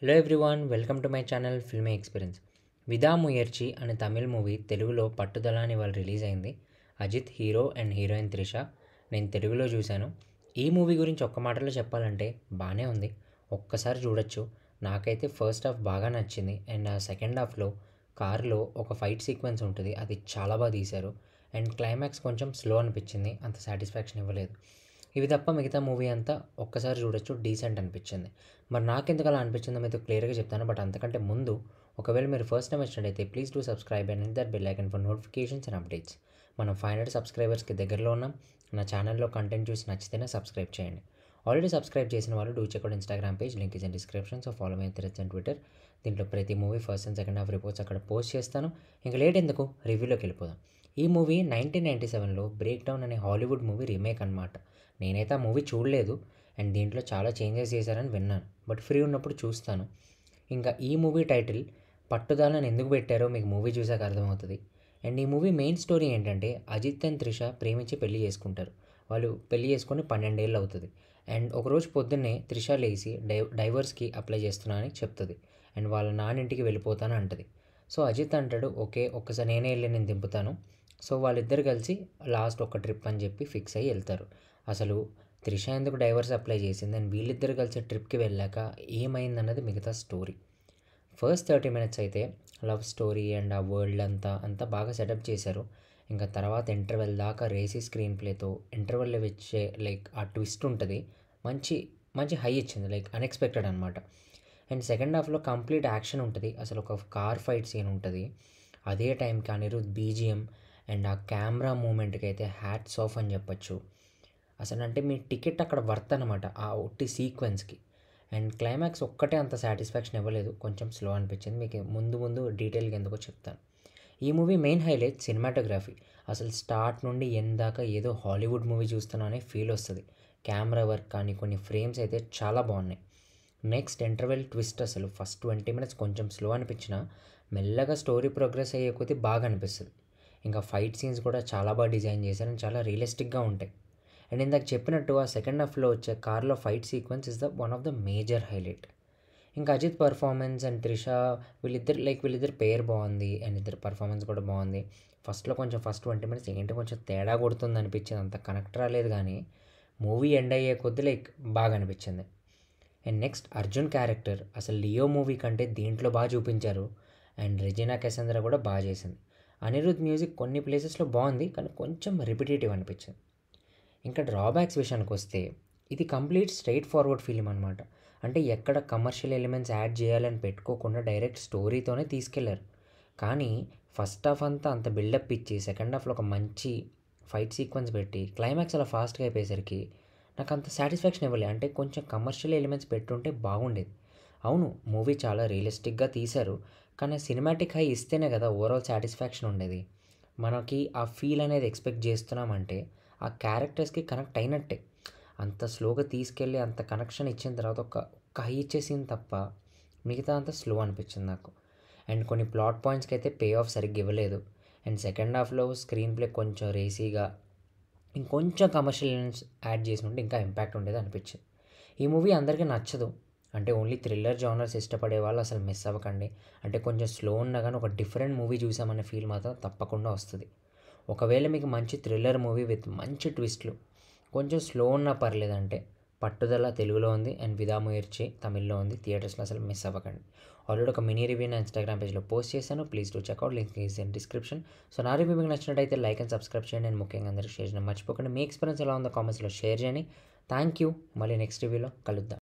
Hello everyone, welcome to my channel filmy experience. Vidaa Muyarchi అనే Tamil movie తెలుగులో పట్టుదల అని వాళ్ళు రిలీజ్ అయింది. Ajith hero and heroine Trisha. నేను తెలుగులో చూశాను. ఈ మూవీ గురించి ఒక్క మాటలో చెప్పాలంటే బాగానే ఉంది, ఒక్కసారి చూడొచ్చు. నాకైతే ఫస్ట్ హాఫ్ బాగా నచ్చింది అండ్ ఆ సెకండ్ హాఫ్లో కార్లో ఒక ఫైట్ సీక్వెన్స్ ఉంటుంది, అది చాలా బాగా తీశారు. అండ్ క్లైమాక్స్ కొంచెం స్లో అనిపించింది, అంత సాటిస్ఫాక్షన్ ఇవ్వలేదు. ఇవి తప్ప మిగతా మూవీ అంతా ఒక్కసారి చూడొచ్చు, డీసెంట్ అనిపించింది. మరి నాకెందుకు అలా అనిపించిందో మీతో క్లియర్గా చెప్తాను. బట్ అంతకంటే ముందు, ఒకవేళ మీరు ఫస్ట్ టైం వచ్చినట్టయితే please do subscribe and hit that bell icon for notifications and updates. మనం 500 సబ్స్క్రైబర్స్కి దగ్గరలో ఉన్నాం. నా ఛానల్లో కంటెంట్ చూసి నచ్చితేనే సబ్స్క్రైబ్ చేయండి. ఆల్రెడీ సబ్స్క్రైబ్ చేసిన వాళ్ళు do check out Instagram page, link is in description. So follow my Threads and Twitter. దీంట్లో ప్రతి movie first and second half reports అక్కడ పోస్ట్ చేస్తాను. ఇంకా లేట్ ఎందుకు, రివ్యూలోకి వెళ్ళిపోదాం. ఈ మూవీ 1997లో బ్రేక్ డౌన్ అనే హాలీవుడ్ మూవీ రీమేక్ అనమాట. నేనైతే ఆ మూవీ చూడలేదు అండ్ దీంట్లో చాలా చేంజెస్ చేశారని విన్నాను, బట్ ఫ్రీ ఉన్నప్పుడు చూస్తాను. ఇంకా ఈ మూవీ టైటిల్ పట్టుదలని ఎందుకు పెట్టారో మీకు మూవీ చూసాక అర్థమవుతుంది. అండ్ ఈ మూవీ మెయిన్ స్టోరీ ఏంటంటే, అజిత్ అండ్ త్రిష ప్రేమించి పెళ్లి చేసుకుంటారు. వాళ్ళు పెళ్లి చేసుకొని 12 ఏళ్ళు అవుతుంది. అండ్ ఒకరోజు పొద్దున్నే త్రిష లేచి డైవర్స్కి అప్లై చేస్తున్నా అని చెప్తుంది. అండ్ వాళ్ళ నాన్నింటికి వెళ్ళిపోతాను అంటది. సో అజిత్ అంటాడు, ఓకే ఒక్కసారి నేనే వెళ్ళి నేను దింపుతాను. సో వాళ్ళిద్దరు కలిసి లాస్ట్ ఒక ట్రిప్ అని చెప్పి ఫిక్స్ అయ్యి వెళ్తారు. అసలు త్రిష ఎందుకు డైవర్స్ అప్లై చేసింది అండ్ వీళ్ళిద్దరు కలిసి ట్రిప్కి వెళ్ళాక ఏమైందన్నది మిగతా స్టోరీ. ఫస్ట్ 30 మినిట్స్ అయితే లవ్ స్టోరీ అండ్ ఆ వరల్డ్ అంతా బాగా సెటప్ చేశారు. ఇంకా తర్వాత ఇంటర్వెల్ దాకా రేసీ స్క్రీన్ ప్లేతో ఇంటర్వెల్లో వచ్చే ఆ ట్విస్ట్ ఉంటుంది, మంచి మంచి హై ఇచ్చింది, అన్ఎక్స్పెక్టెడ్ అనమాట. అండ్ సెకండ్ హాఫ్లో కంప్లీట్ యాక్షన్ ఉంటుంది. అసలు ఒక కార్ ఫైట్ సీన్ ఉంటుంది. అదే టైంకి అనిరుద్ బీజిఎం అండ్ ఆ కెమెరా మూమెంట్కి అయితే హ్యాట్స్ ఆఫ్ అని చెప్పొచ్చు. అసలు అంటే మీ టికెట్ అక్కడ వర్త్ అనమాట ఆ ఒట్టి సీక్వెన్స్కి. అండ్ క్లైమాక్స్ ఒక్కటే అంత సాటిస్ఫాక్షన్ ఇవ్వలేదు, కొంచెం స్లో అనిపించింది. మీకు ముందు డీటెయిల్గా ఎందుకో చెప్తాను. ఈ మూవీ మెయిన్ హైలైట్ సినిమాటోగ్రఫీ. అసలు స్టార్ట్ నుండి ఎండ్ దాకా ఏదో హాలీవుడ్ మూవీ చూస్తున్నా అనే ఫీల్ వస్తుంది. కెమెరా వర్క్ కానీ కొన్ని ఫ్రేమ్స్ అయితే చాలా బాగున్నాయి. నెక్స్ట్ ఇంటర్వెల్ ట్విస్ట్, అసలు ఫస్ట్ 20 మినిట్స్ కొంచెం స్లో అనిపించినా మెల్లగా స్టోరీ ప్రోగ్రెస్ అయ్యే కొద్దీ బాగా అనిపిస్తుంది. ఇంకా ఫైట్ సీన్స్ కూడా చాలా బాగా డిజైన్ చేశారు అండ్ చాలా రియలిస్టిక్గా ఉంటాయి. అండ్ ఇందాక చెప్పినట్టు ఆ సెకండ్ హాఫ్లో వచ్చే కార్లో fight sequence is the one of the major highlight. ఇంకా అజిత్ పర్ఫార్మెన్స్ అండ్ త్రిష వీళ్ళిద్దరు పేరు బాగుంది అండ్ ఇద్దరు పర్ఫార్మెన్స్ కూడా బాగుంది. ఫస్ట్ 20 మినిట్స్ ఏంటి కొంచెం తేడా కొడుతుంది అనిపించింది, అంత కనెక్ట్ రాలేదు. కానీ మూవీ ఎండ్ అయ్యే కొద్దీ బాగా అనిపించింది. అండ్ నెక్స్ట్ అర్జున్ క్యారెక్టర్ అసలు లియో మూవీ కంటే దీంట్లో బాగా చూపించారు. అండ్ రెజినా కెసంద్రా కూడా బాగా చేసింది. అనిరుద్ మ్యూజిక్ కొన్ని ప్లేసెస్లో బాగుంది కానీ కొంచెం రిపిటేటివ్ అనిపించింది. ఇంకా డ్రాబ్యాక్స్ విషయానికి వస్తే, ఇది కంప్లీట్ స్ట్రైట్ ఫార్వర్డ్ ఫిలిం అనమాట. అంటే ఎక్కడ కమర్షియల్ ఎలిమెంట్స్ యాడ్ చేయాలని పెట్టుకోకుండా డైరెక్ట్ స్టోరీతోనే తీసుకెళ్లారు. కానీ ఫస్ట్ హాఫ్ అంతా అంత బిల్డప్ ఇచ్చి సెకండ్ హాఫ్లో ఒక మంచి ఫైట్ సీక్వెన్స్ పెట్టి క్లైమాక్స్ అలా ఫాస్ట్గా అయిపోయేసరికి నాకు అంత సాటిస్ఫాక్షన్ ఇవ్వలేదు. అంటే కొంచెం కమర్షియల్ ఎలిమెంట్స్ పెట్టుంటే బాగుండేది. అవును, మూవీ చాలా రియలిస్టిక్గా తీశారు, కానీ సినిమాటిక్ హై ఇస్తేనే కదా ఓవరాల్ సాటిస్ఫాక్షన్ ఉండేది. మనకి ఆ ఫీల్ అనేది ఎక్స్పెక్ట్ చేస్తున్నామంటే ఆ క్యారెక్టర్స్కి కనెక్ట్ అయినట్టే. అంత స్లోగా తీసుకెళ్ళి అంత కనెక్షన్ ఇచ్చిన తర్వాత ఒక్క హై ఇచ్చేసింది తప్ప మిగతా అంతా స్లో అనిపించింది నాకు. అండ్ కొన్ని ప్లాట్ పాయింట్స్కి అయితే పే ఆఫ్ సరిగ్గా ఇవ్వలేదు. అండ్ సెకండ్ హాఫ్లో స్క్రీన్ ప్లే కొంచెం రేసీగా, ఇంకొంచెం కమర్షియల్ ఎలిమెంట్స్ యాడ్ చేసి ఉంటే ఇంకా ఇంపాక్ట్ ఉండేది అనిపించింది. ఈ మూవీ అందరికీ నచ్చదు, అంటే ఓన్లీ థ్రిల్లర్ జానర్స్ ఇష్టపడే వాళ్ళు అసలు మిస్ అవ్వకండి. అంటే కొంచెం స్లో ఉన్నా కానీ ఒక డిఫరెంట్ మూవీ చూసామనే ఫీల్ మాత్రం తప్పకుండా వస్తుంది. ఒకవేళ మీకు మంచి థ్రిల్లర్ మూవీ విత్ మంచి ట్విస్ట్లు, కొంచెం స్లో ఉన్నా పర్లేదంటే పట్టుదల తెలుగులో ఉంది అండ్ విదా ముయర్చి తమిళ్లో ఉంది. థియేటర్స్లో అసలు మిస్ అవ్వకండి. ఆల్రెడీ ఒక మినీ రివ్యూ నా ఇన్స్టాగ్రామ్ పేజ్లో పోస్ట్ చేశాను, please do checkout, link is in description. So నా రివ్యూ మీకు నచ్చినట్టయితే లైక్ అండ్ సబ్స్క్రైబ్ చేయండి అండ్ ముఖ్యంగా అందరికీ షేర్ చేయడం మర్చిపోకండి. మీ ఎక్స్పీరియన్స్ ఎలా ఉందో కామెంట్స్లో షేర్ చేయండి. Thank you. మళ్ళీ నెక్స్ట్ రివ్యూలో కలుద్దాం.